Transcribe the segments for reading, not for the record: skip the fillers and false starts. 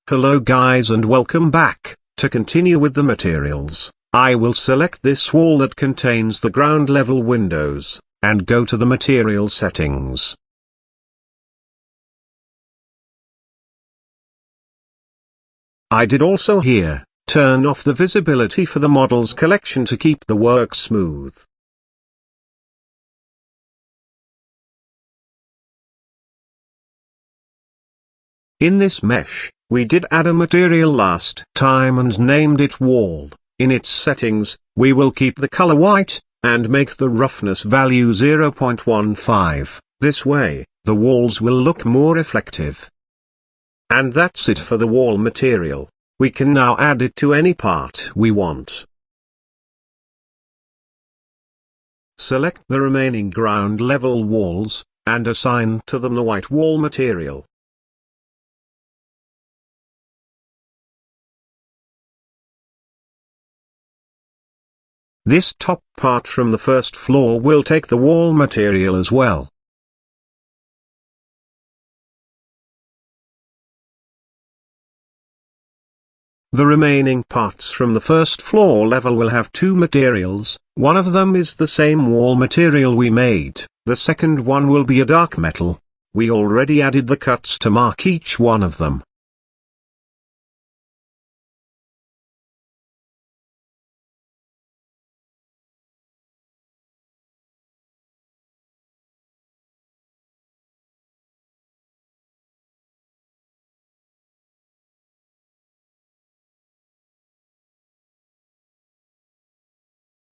Hello guys and welcome back. To continue with the materials, I will select this wall that contains the ground level windows, and go to the material settings. I did also here, turn off the visibility for the models collection to keep the work smooth. In this mesh, we did add a material last time and named it wall. In its settings, we will keep the color white, and make the roughness value 0.15. This way, the walls will look more reflective. And that's it for the wall material. We can now add it to any part we want. Select the remaining ground level walls, and assign to them the white wall material. This top part from the first floor will take the wall material as well. The remaining parts from the first floor level will have two materials. One of them is the same wall material we made, the second one will be a dark metal. We already added the cuts to mark each one of them.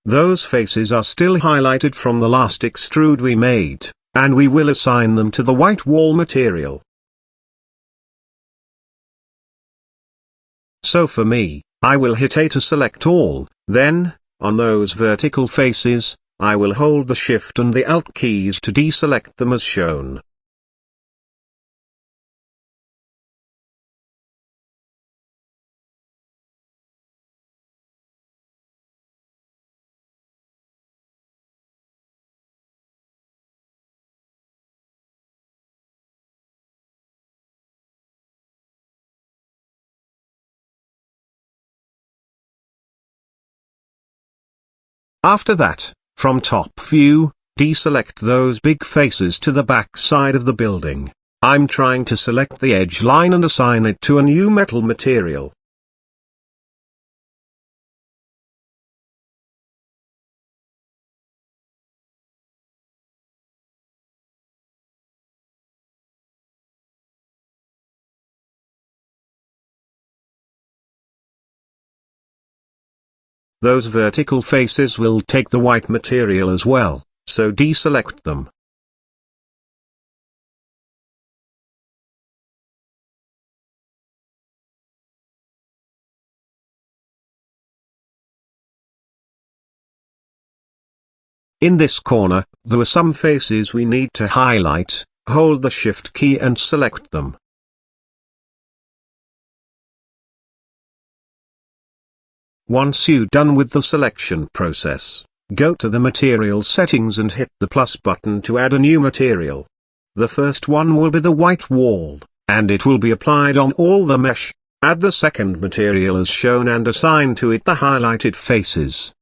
Those faces are still highlighted from the last extrude we made, and we will assign them to the white wall material. So for me, I will hit A to select all, then, on those vertical faces, I will hold the Shift and the Alt keys to deselect them as shown. After that, from top view, deselect those big faces to the back side of the building. I'm trying to select the edge line and assign it to a new metal material. Those vertical faces will take the white material as well, so deselect them. In this corner, there are some faces we need to highlight. Hold the Shift key and select them. Once you're done with the selection process, go to the material settings and hit the plus button to add a new material. The first one will be the white wall, and it will be applied on all the mesh. Add the second material as shown and assign to it the highlighted faces.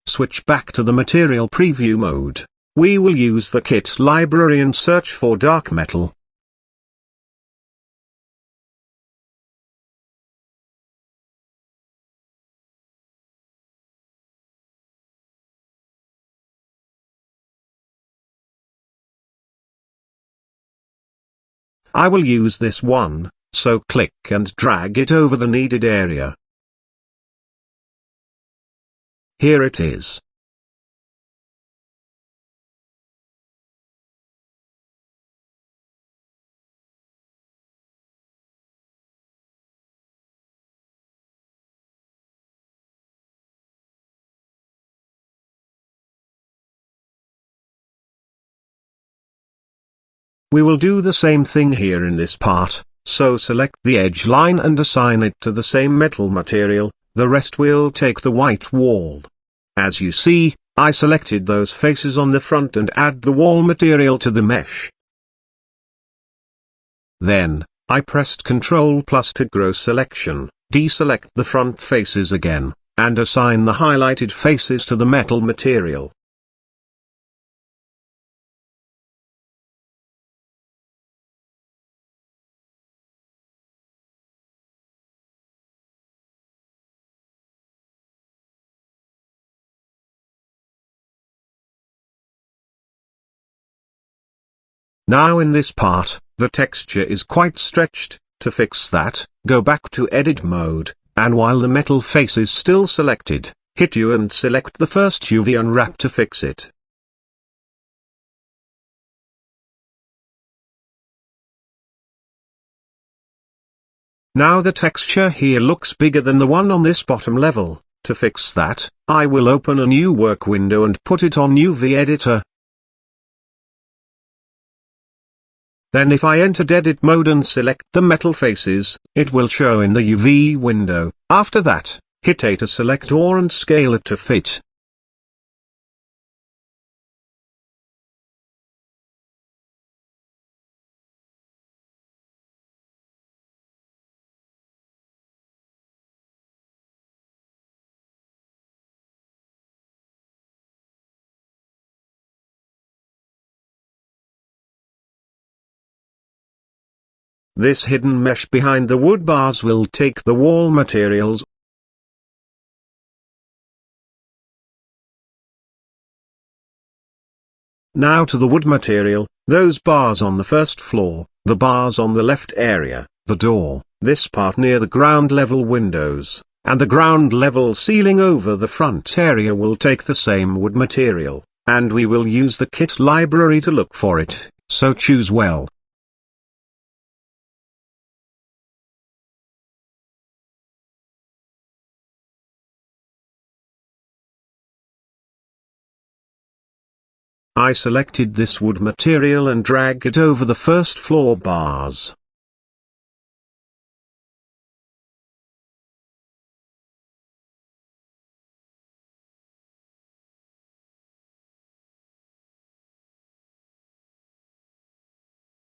Switch back to the material preview mode. We will use the kit library and search for dark metal. I will use this one, so click and drag it over the needed area. Here it is. We will do the same thing here in this part, so select the edge line and assign it to the same metal material, the rest will take the white wall. As you see, I selected those faces on the front and add the wall material to the mesh. Then, I pressed Ctrl+ to grow selection, deselect the front faces again, and assign the highlighted faces to the metal material. Now in this part, the texture is quite stretched. To fix that, go back to Edit mode, and while the metal face is still selected, hit U and select the first UV unwrap to fix it. Now the texture here looks bigger than the one on this bottom level. To fix that, I will open a new work window and put it on UV editor. Then if I entered edit mode and select the metal faces, it will show in the UV window. After that, hit A to select all and scale it to fit. This hidden mesh behind the wood bars will take the wall materials. Now to the wood material, those bars on the first floor, the bars on the left area, the door, this part near the ground level windows, and the ground level ceiling over the front area will take the same wood material, and we will use the kit library to look for it, so choose well. I selected this wood material and drag it over the first floor bars.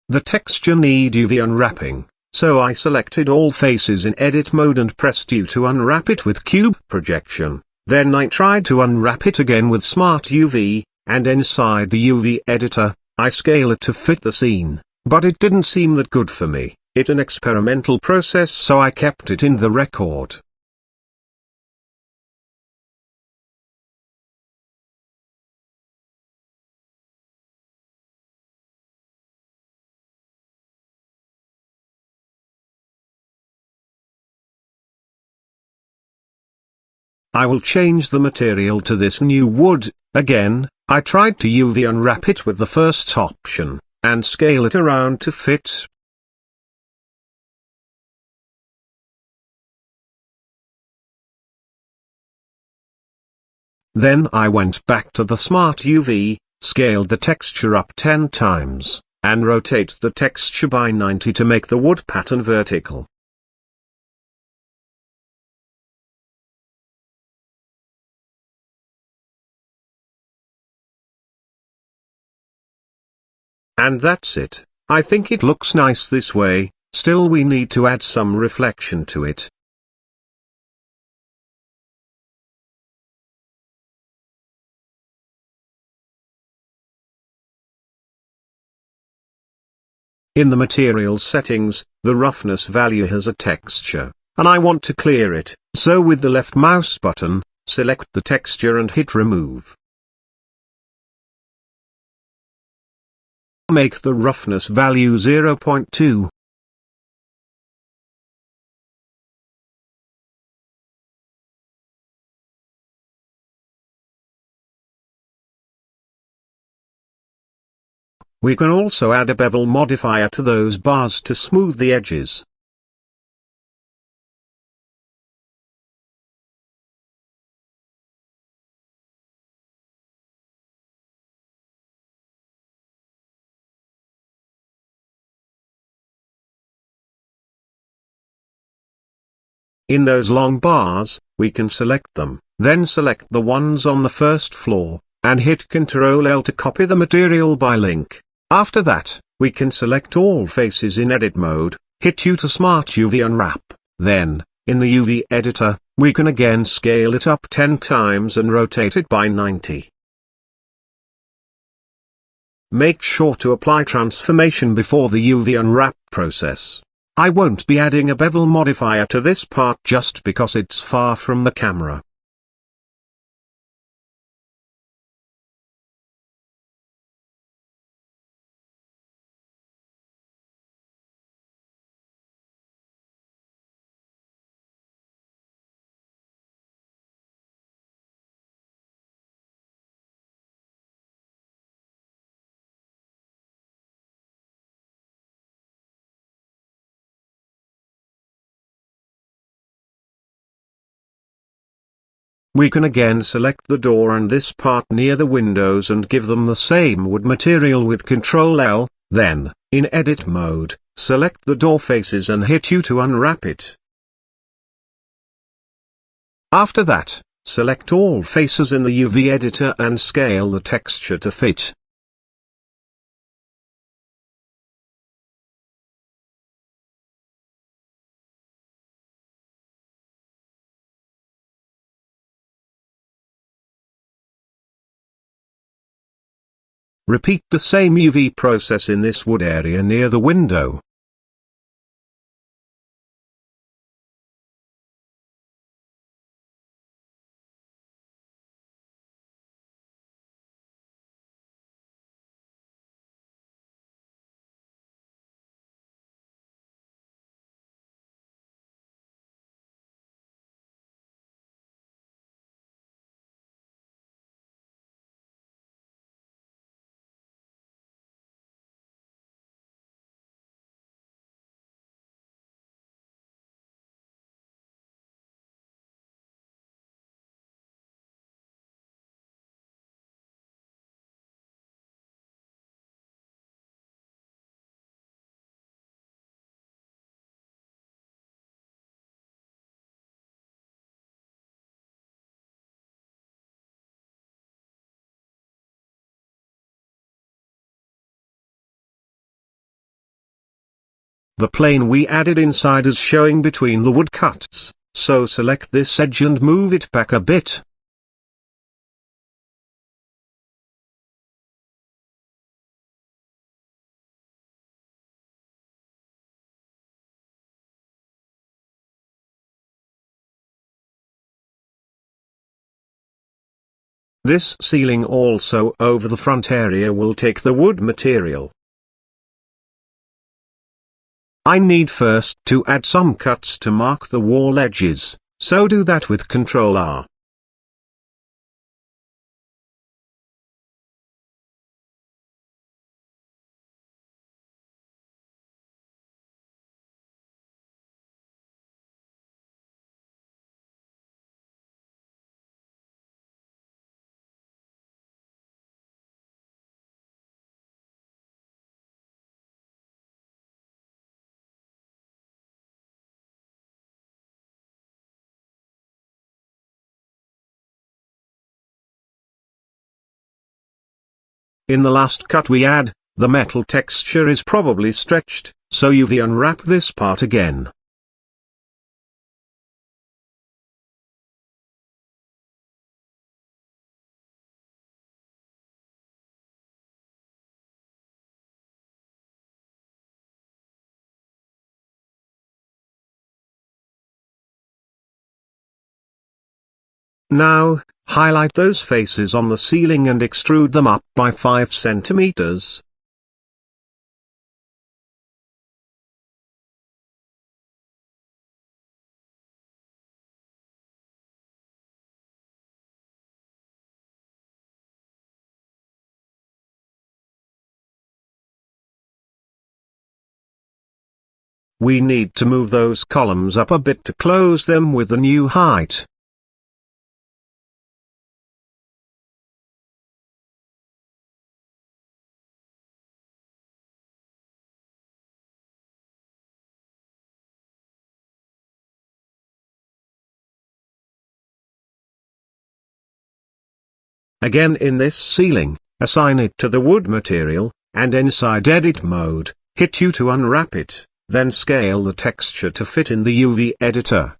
The texture need UV unwrapping, so I selected all faces in edit mode and pressed U to unwrap it with cube projection. Then I tried to unwrap it again with Smart UV, and inside the UV editor, I scale it to fit the scene, but it didn't seem that good for me. It's an experimental process, so I kept it in the record. I will change the material to this new wood. Again, I tried to UV unwrap it with the first option, and scale it around to fit. Then I went back to the Smart UV, scaled the texture up 10 times, and rotate the texture by 90 to make the wood pattern vertical. And that's it. I think it looks nice this way. Still we need to add some reflection to it. In the material settings, the roughness value has a texture, and I want to clear it, so with the left mouse button, select the texture and hit remove. Make the roughness value 0.2. We can also add a bevel modifier to those bars to smooth the edges. In those long bars, we can select them, Then select the ones on the first floor, and hit Ctrl L to copy the material by link. After that, we can select all faces in edit mode, hit U to Smart UV Unwrap. Then, in the UV editor, we can again scale it up 10 times and rotate it by 90. Make sure to apply transformation before the UV unwrap process. I won't be adding a bevel modifier to this part just because it's far from the camera. We can again select the door and this part near the windows and give them the same wood material with Ctrl L, then, in edit mode, select the door faces and hit U to unwrap it. After that, select all faces in the UV editor and scale the texture to fit. Repeat the same UV process in this wood area near the window. The plane we added inside is showing between the wood cuts, so select this edge and move it back a bit. This ceiling also over the front area will take the wood material. I need first to add some cuts to mark the wall edges, so do that with Ctrl R. In the last cut we add, the metal texture is probably stretched, so UV unwrap this part again. Now, highlight those faces on the ceiling and extrude them up by 5 centimeters. We need to move those columns up a bit to close them with the new height. Again in this ceiling, assign it to the wood material, and inside edit mode, hit U to unwrap it, then scale the texture to fit in the UV editor.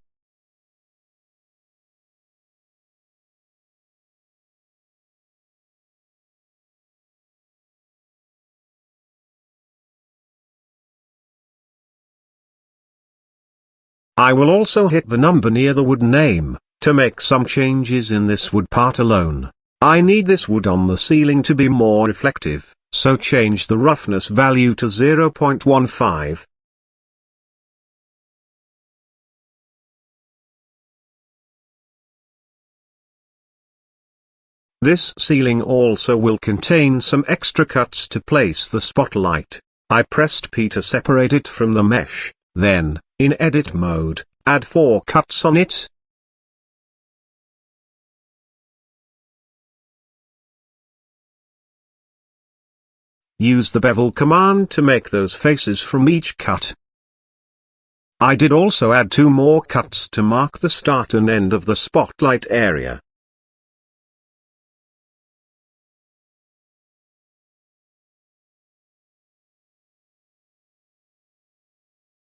I will also hit the number near the wood name, to make some changes in this wood part alone. I need this wood on the ceiling to be more reflective, so change the roughness value to 0.15. This ceiling also will contain some extra cuts to place the spotlight. I pressed P to separate it from the mesh, then, in edit mode, add 4 cuts on it. Use the bevel command to make those faces from each cut. I did also add 2 more cuts to mark the start and end of the spotlight area.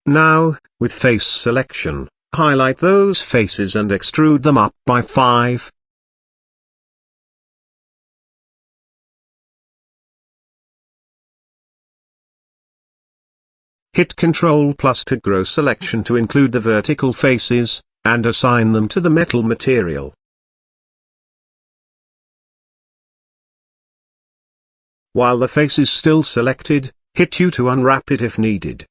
Now, with face selection, highlight those faces and extrude them up by 5. Hit Ctrl+ to grow selection to include the vertical faces, and assign them to the metal material. While the face is still selected, hit U to unwrap it if needed.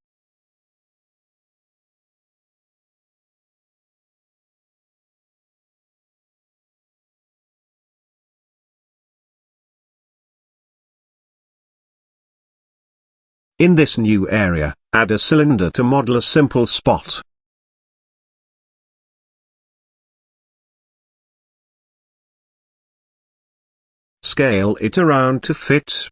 In this new area, add a cylinder to model a simple spot. Scale it around to fit.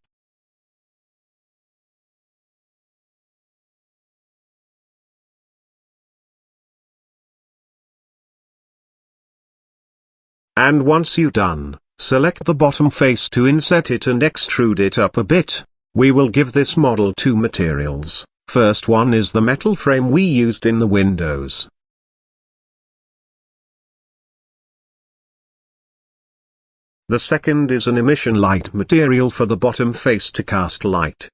And once you're done, select the bottom face to inset it and extrude it up a bit. We will give this model 2 materials. First one is the metal frame we used in the windows. The second is an emission light material for the bottom face to cast light.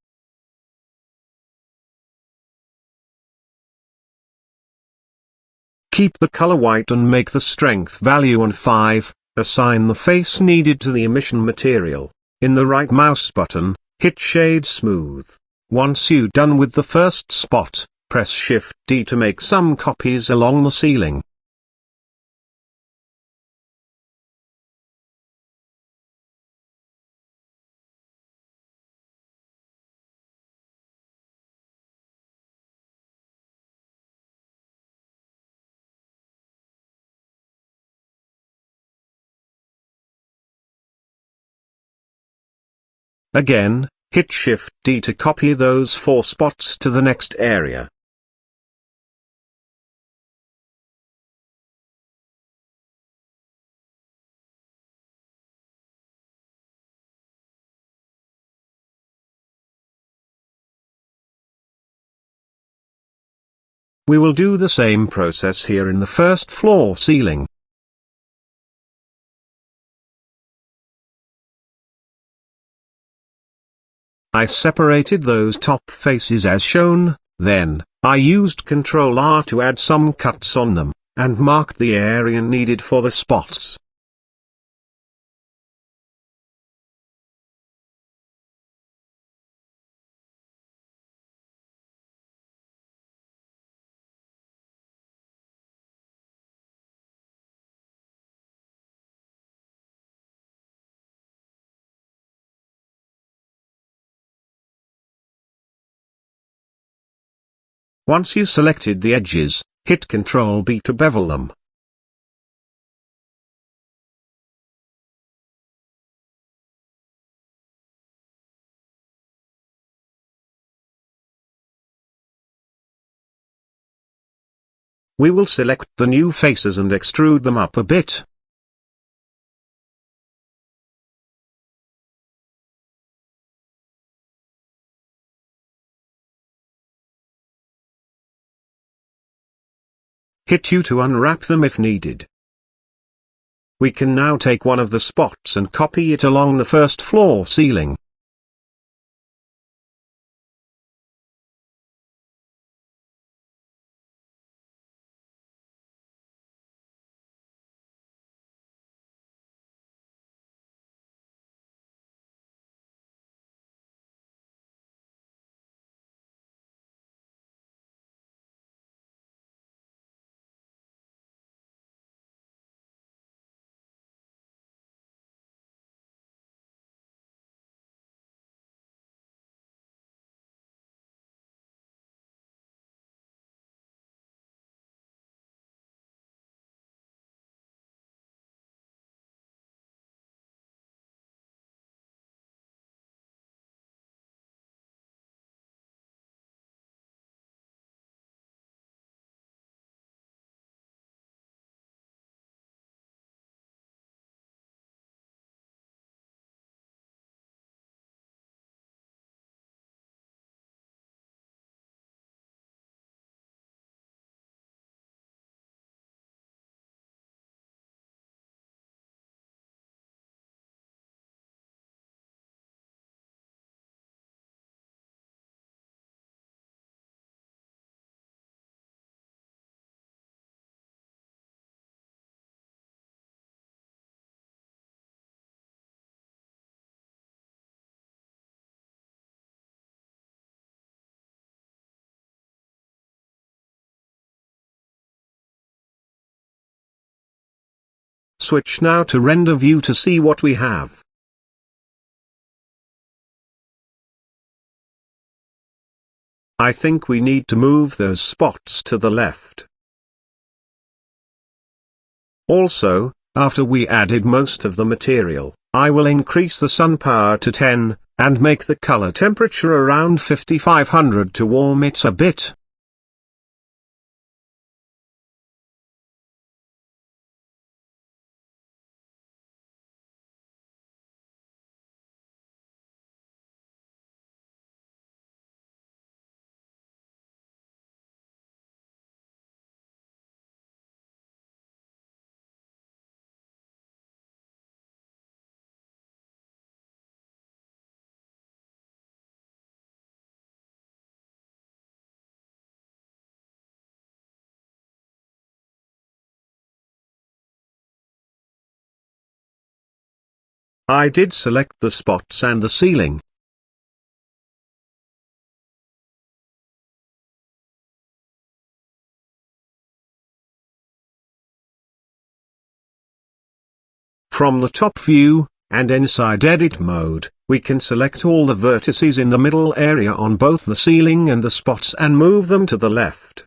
Keep the color white and make the strength value on 5, assign the face needed to the emission material. In the right mouse button, hit Shade Smooth. Once you're done with the first spot, press Shift D to make some copies along the ceiling. Again, hit Shift D to copy those 4 spots to the next area. We will do the same process here in the first floor ceiling. I separated those top faces as shown, then, I used Ctrl R to add some cuts on them, and marked the area needed for the spots. Once you selected the edges, hit Ctrl B to bevel them. We will select the new faces and extrude them up a bit. hit U to unwrap them if needed. We can now take one of the spots and copy it along the first floor ceiling. Switch now to render view to see what we have. I think we need to move those spots to the left. Also, after we added most of the material, I will increase the sun power to 10, and make the color temperature around 5500 to warm it a bit. I did select the spots and the ceiling. From the top view, and inside edit mode, we can select all the vertices in the middle area on both the ceiling and the spots and move them to the left.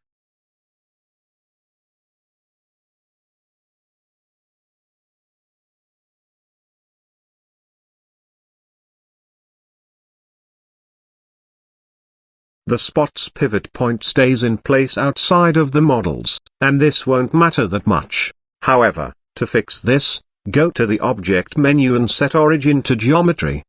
The spot's pivot point stays in place outside of the models, and this won't matter that much. However, to fix this, go to the Object menu and set Origin to Geometry.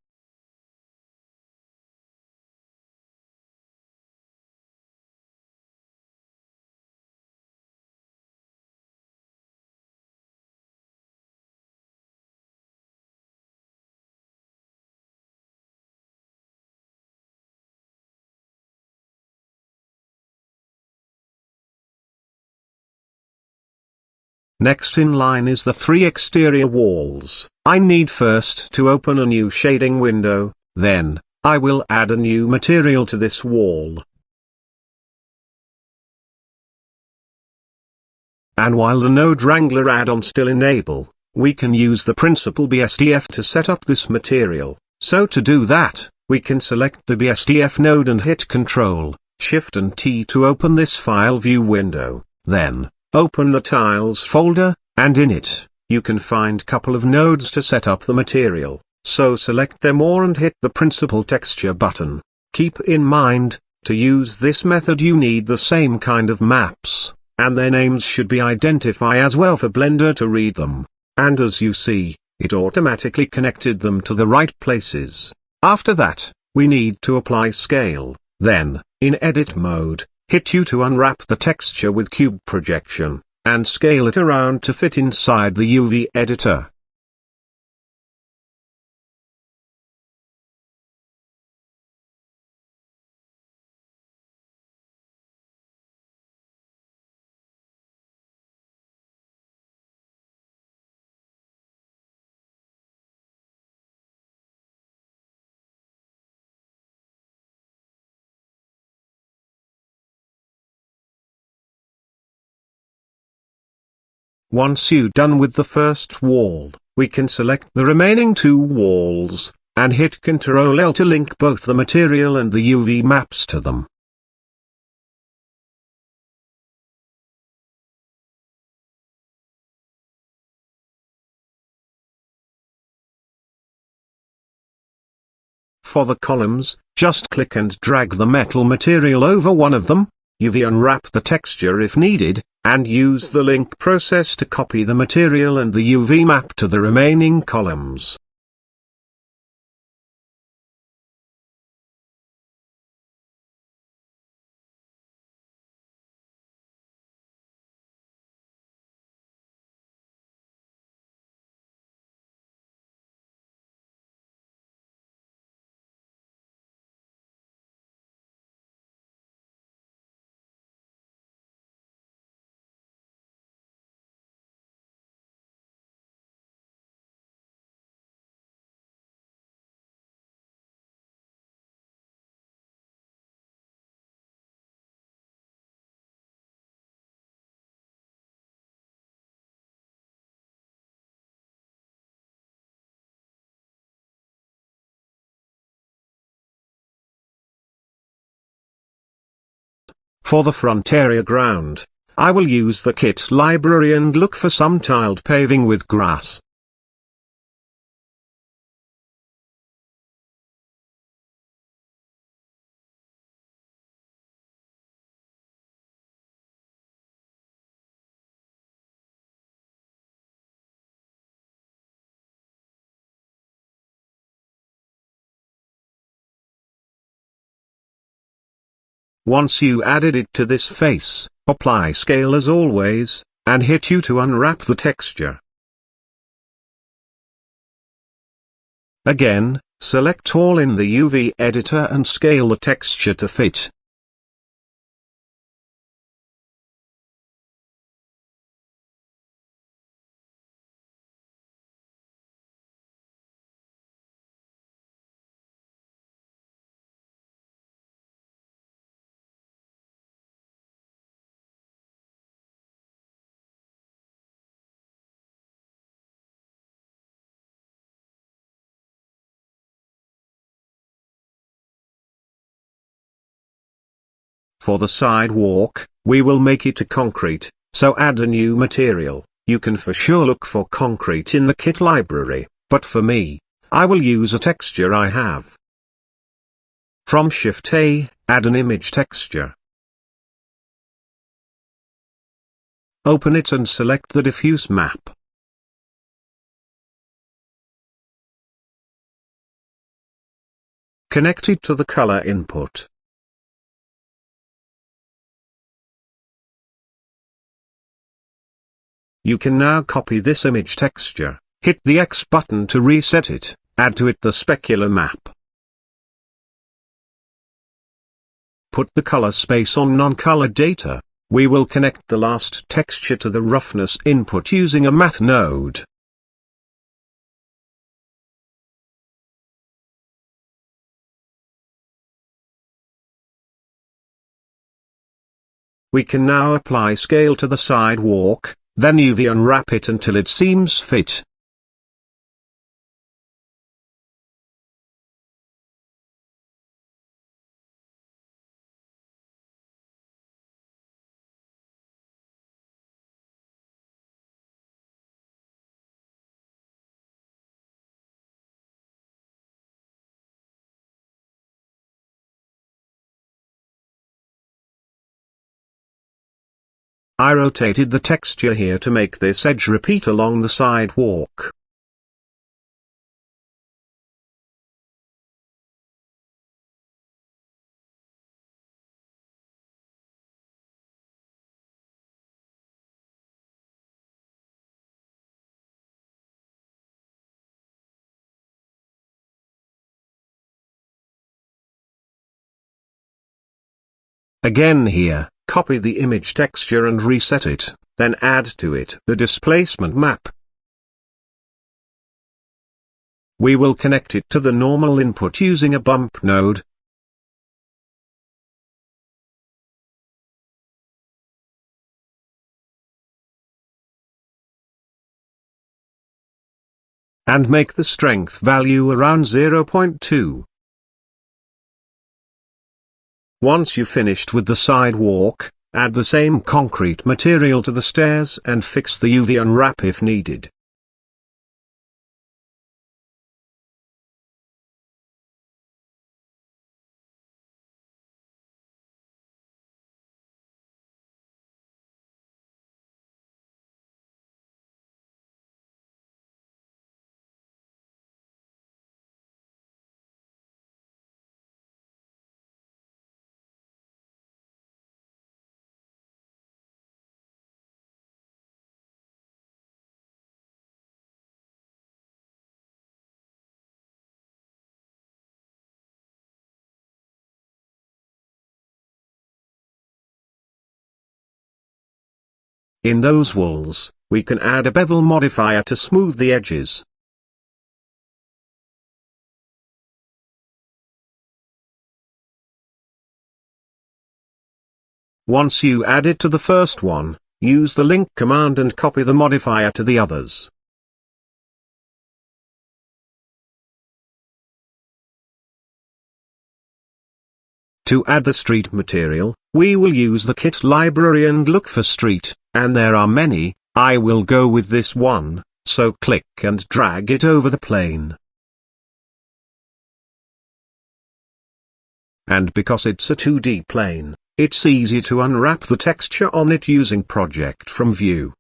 Next in line is the 3 exterior walls. I need first to open a new shading window, then, I will add a new material to this wall. And while the Node Wrangler add-on still enable, we can use the Principal BSDF to set up this material. So to do that, we can select the BSDF node and hit Ctrl, Shift and T to open this file view window. Then, open the Tiles folder, and in it, you can find couple of nodes to set up the material. So select them all and hit the Principal Texture button. Keep in mind, to use this method you need the same kind of maps, and their names should be identified as well for Blender to read them. And as you see, it automatically connected them to the right places. After that, we need to apply scale. Then, in edit mode, hit U to unwrap the texture with cube projection, and scale it around to fit inside the UV editor. Once you're done with the first wall, we can select the remaining two walls, and hit Ctrl-L to link both the material and the UV maps to them. For the columns, just click and drag the metal material over one of them, UV unwrap the texture if needed, and use the link process to copy the material and the UV map to the remaining columns. For the front area ground, I will use the kit library and look for some tiled paving with grass. Once you added it to this face, apply scale as always, and hit U to unwrap the texture. Again, select all in the UV editor and scale the texture to fit. For the sidewalk, we will make it a concrete, so add a new material. You can for sure look for concrete in the kit library, but for me, I will use a texture I have. From Shift-A, add an image texture. Open it and select the diffuse map. Connect it to the color input. You can now copy this image texture, hit the X button to reset it, add to it the specular map. Put the color space on non-color data. We will connect the last texture to the roughness input using a math node. We can now apply scale to the sidewalk, then UV unwrap it until it seems fit. I rotated the texture here to make this edge repeat along the sidewalk. Again here, copy the image texture and reset it, then add to it the displacement map. We will connect it to the normal input using a bump node. And make the strength value around 0.2. Once you've finished with the sidewalk, add the same concrete material to the stairs and fix the UV unwrap if needed. In those walls, we can add a bevel modifier to smooth the edges. Once you add it to the first one, use the link command and copy the modifier to the others. To add the street material, we will use the kit library and look for street, and there are many. I will go with this one, so click and drag it over the plane. And because it's a 2D plane, it's easy to unwrap the texture on it using Project from View.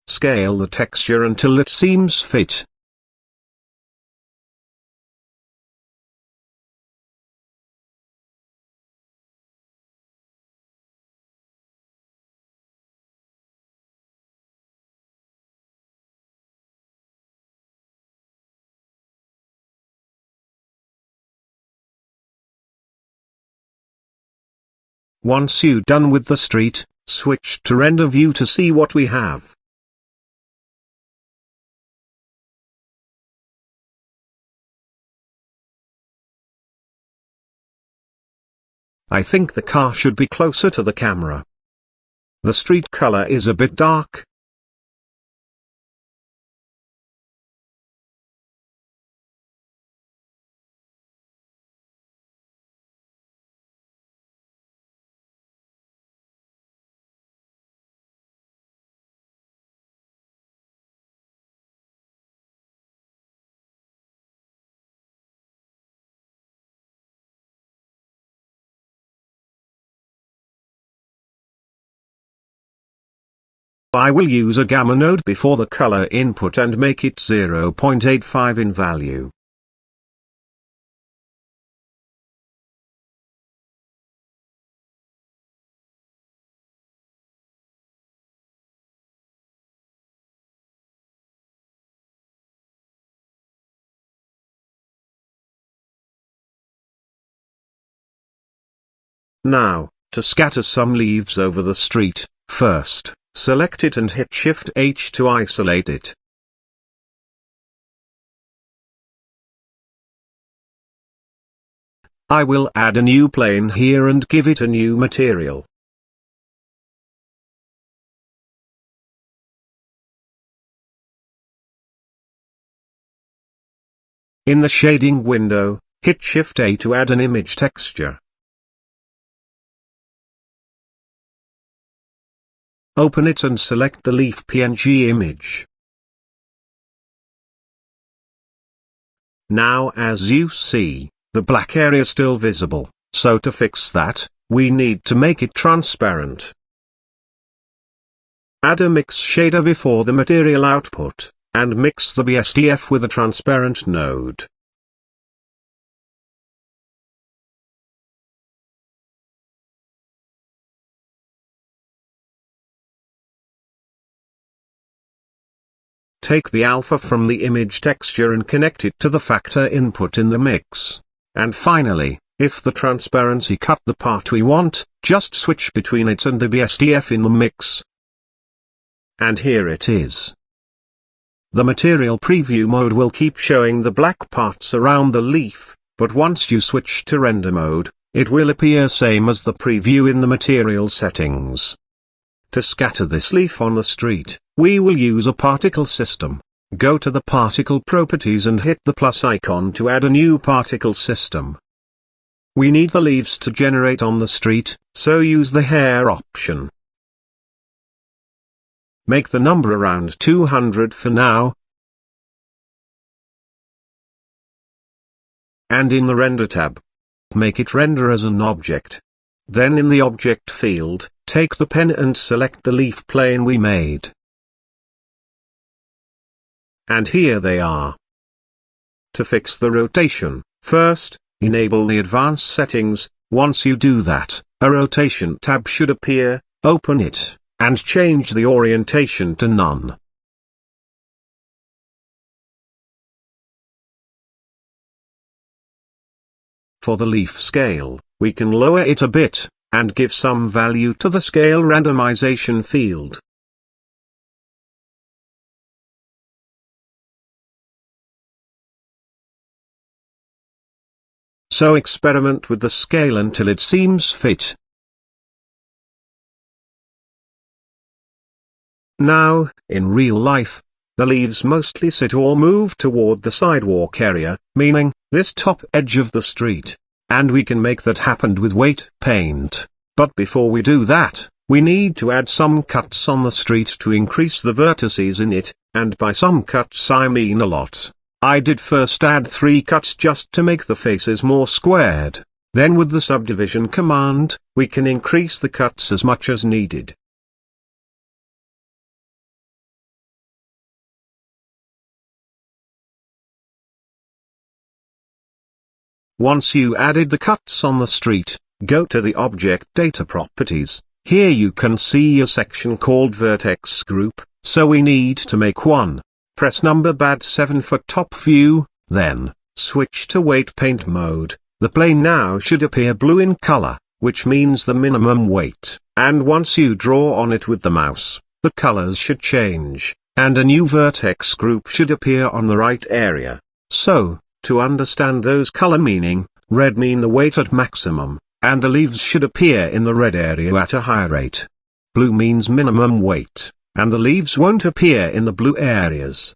Scale the texture until it seems fit. Once you're done with the street, switch to render view to see what we have. I think the car should be closer to the camera. The street color is a bit dark. I will use a gamma node before the color input and make it 0.85 in value. Now, to scatter some leaves over the street, first, select it and hit Shift H to isolate it. I will add a new plane here and give it a new material. In the shading window, hit Shift A to add an image texture. Open it and select the leaf PNG image. Now as you see, the black area is still visible, so to fix that, we need to make it transparent. Add a mix shader before the material output, and mix the BSDF with a transparent node. Take the alpha from the image texture and connect it to the factor input in the mix. And finally, If the transparency cut the part we want, just switch between it and the BSDF in the mix. And here it is. The material preview mode will keep showing the black parts around the leaf, but once you switch to render mode, it will appear same as the preview in the material settings. To scatter this leaf on the street, we will use a particle system. Go to the particle properties and hit the plus icon to add a new particle system. We need the leaves to generate on the street, so use the hair option. Make the number around 200 for now. And in the Render tab, make it render as an object. Then in the Object field, take the pen and select the leaf plane we made. And here they are. To fix the rotation, first, enable the advanced settings. Once you do that, a rotation tab should appear. Open it, and change the orientation to none. For the leaf scale, we can lower it a bit, and give some value to the scale randomization field. So experiment with the scale until it seems fit. Now, in real life, the leaves mostly sit or move toward the sidewalk area, meaning, this top edge of the street. And we can make that happen with weight paint. But before we do that, we need to add some cuts on the street to increase the vertices in it, and by some cuts I mean a lot. I did first add 3 cuts just to make the faces more squared. Then with the subdivision command, we can increase the cuts as much as needed. Once you added the cuts on the street, go to the Object Data Properties. Here you can see a section called Vertex Group, so we need to make one. Press number pad 7 for top view, then, switch to weight paint mode. The plane now should appear blue in color, which means the minimum weight, and once you draw on it with the mouse, the colors should change, and a new vertex group should appear on the right area. So, to understand those color meaning, red mean the weight at maximum, and the leaves should appear in the red area at a higher rate. Blue means minimum weight, and the leaves won't appear in the blue areas.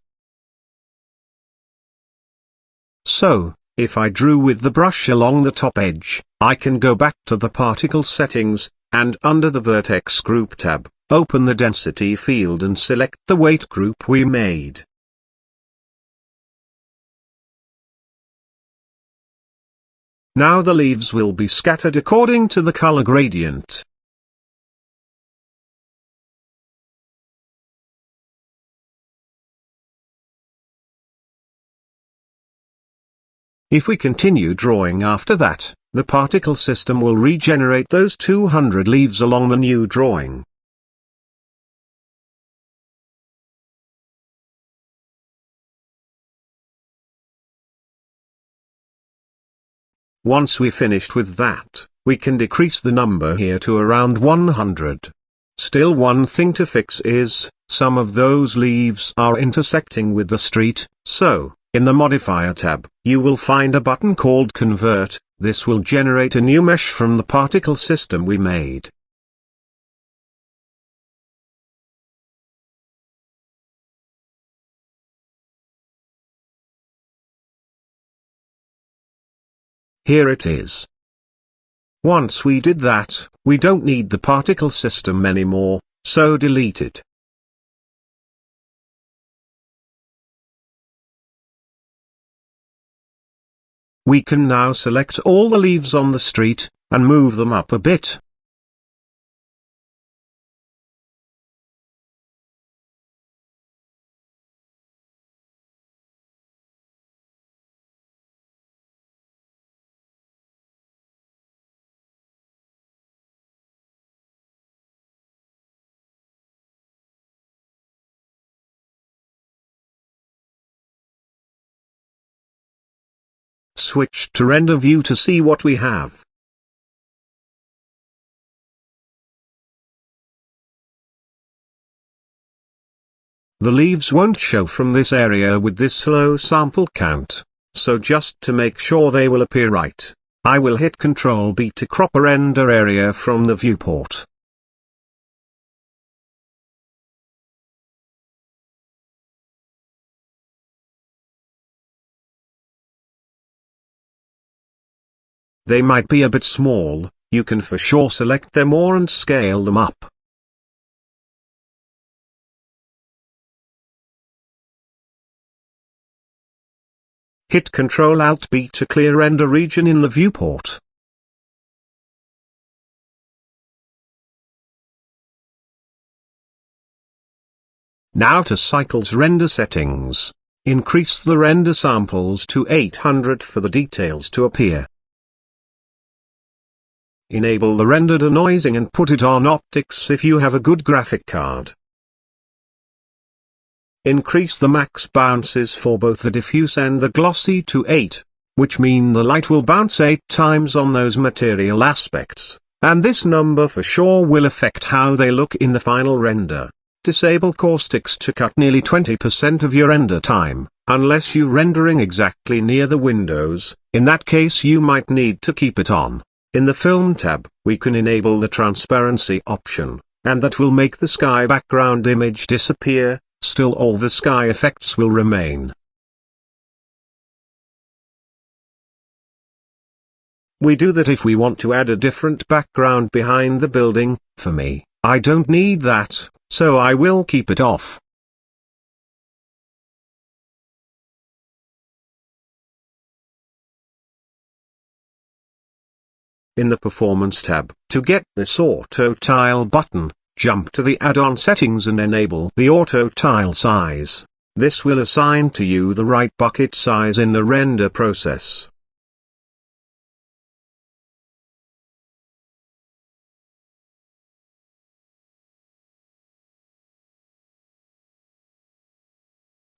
So, if I drew with the brush along the top edge, I can go back to the particle settings, and under the vertex group tab, open the density field and select the weight group we made. Now the leaves will be scattered according to the color gradient. If we continue drawing after that, the particle system will regenerate those 200 leaves along the new drawing. Once we finished with that, we can decrease the number here to around 100. Still, one thing to fix is, some of those leaves are intersecting with the street, so, in the Modifier tab, you will find a button called Convert. This will generate a new mesh from the particle system we made. Here it is. Once we did that, we don't need the particle system anymore, so delete it. We can now select all the leaves on the street, and move them up a bit. switch to render view to see what we have. The leaves won't show from this area with this slow sample count, so just to make sure they will appear right, I will hit Ctrl B to crop a render area from the viewport. They might be a bit small, you can for sure select them more and scale them up. Hit Ctrl-Alt-B to clear render region in the viewport. Now to Cycles render settings. Increase the render samples to 800 for the details to appear. Enable the render denoising and put it on optics if you have a good graphic card. Increase the max bounces for both the diffuse and the glossy to 8, which mean the light will bounce 8 times on those material aspects, and this number for sure will affect how they look in the final render. Disable caustics to cut nearly 20% of your render time, unless you're rendering exactly near the windows, in that case you might need to keep it on. In the Film tab, we can enable the transparency option, and that will make the sky background image disappear. Still all the sky effects will remain. We do that if we want to add a different background behind the building. For me, I don't need that, so I will keep it off. In the Performance tab, to get this Auto Tile button, jump to the add-on settings and enable the Auto Tile size. This will assign to you the right bucket size in the render process.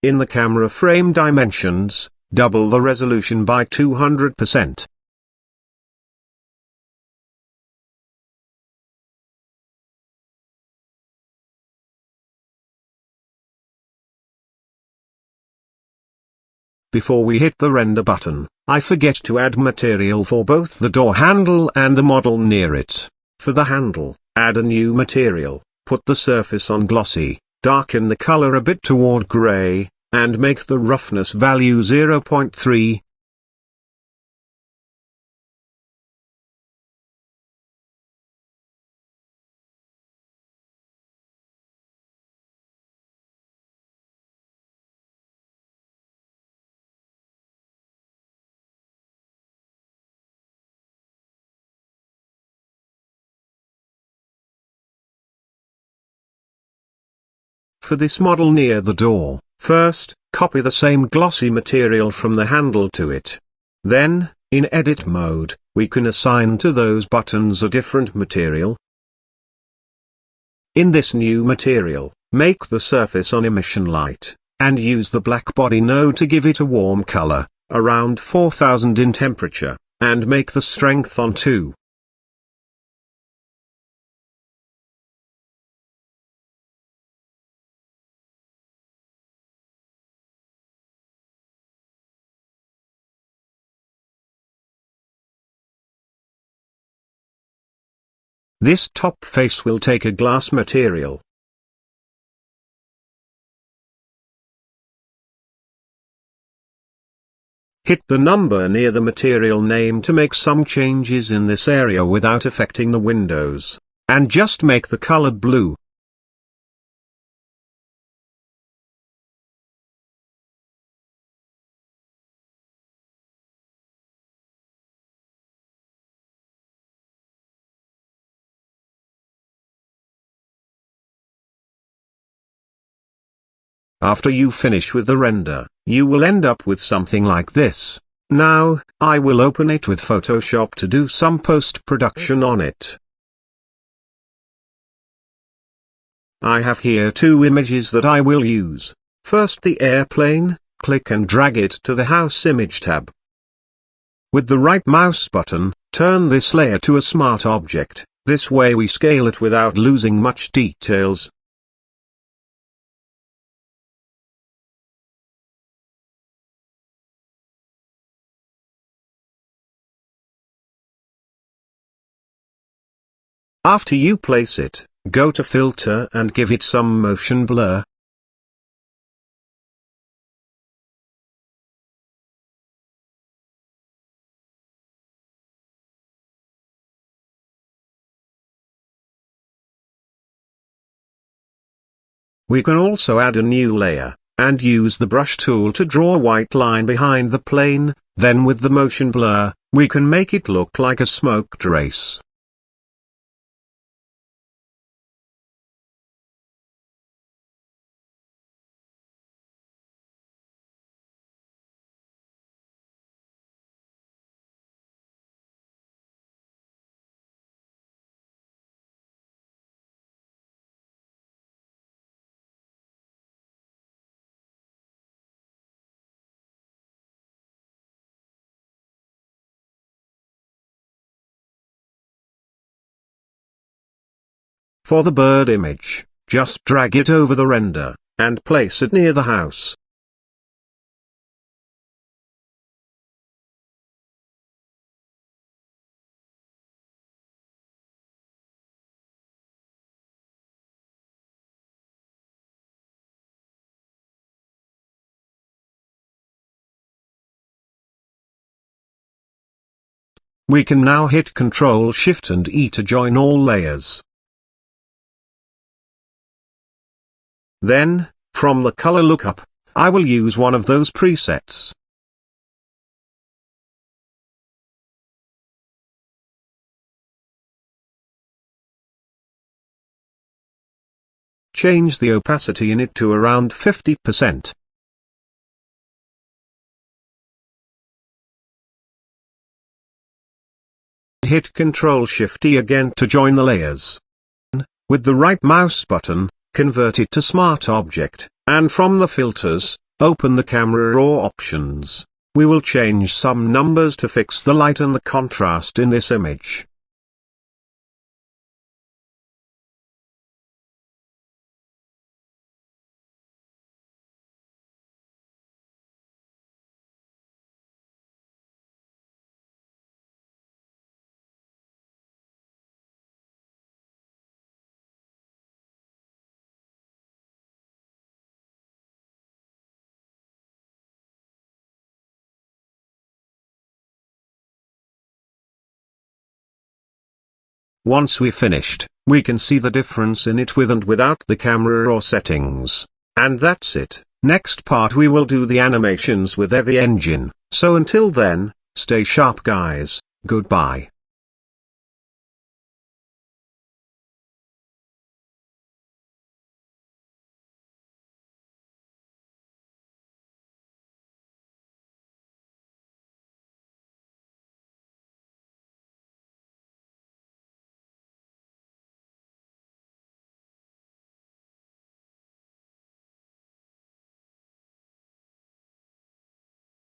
In the camera frame dimensions, double the resolution by 200%. Before we hit the render button, I forget to add material for both the door handle and the model near it. For the handle, add a new material, put the surface on glossy, darken the color a bit toward gray, and make the roughness value 0.3. For this model near the door, first, copy the same glossy material from the handle to it. Then, in edit mode, we can assign to those buttons a different material. In this new material, make the surface on emission light, and use the black body node to give it a warm color, around 4000 in temperature, and make the strength on 2. This top face will take a glass material. Hit the number near the material name to make some changes in this area without affecting the windows, and just make the color blue. After you finish with the render, you will end up with something like this. Now, I will open it with Photoshop to do some post-production on it. I have here 2 images that I will use. First the airplane, click and drag it to the House Image tab. With the right mouse button, turn this layer to a smart object. This way we scale it without losing much details. After you place it, go to Filter and give it some motion blur. We can also add a new layer, and use the brush tool to draw a white line behind the plane. Then with the motion blur, we can make it look like a smoked race. For the bird image, just drag it over the render, and place it near the house. We can now hit Ctrl Shift and E to join all layers. Then, from the color lookup, I will use one of those presets. Change the opacity in it to around 50%. Hit Ctrl Shift E again to join the layers. With the right mouse button, convert it to Smart Object, and from the filters, open the Camera Raw options. We will change some numbers to fix the light and the contrast in this image. Once we finished, we can see the difference in it with and without the camera raw settings. And that's it. Next part we will do the animations with Eevee engine. So until then, stay sharp guys, goodbye.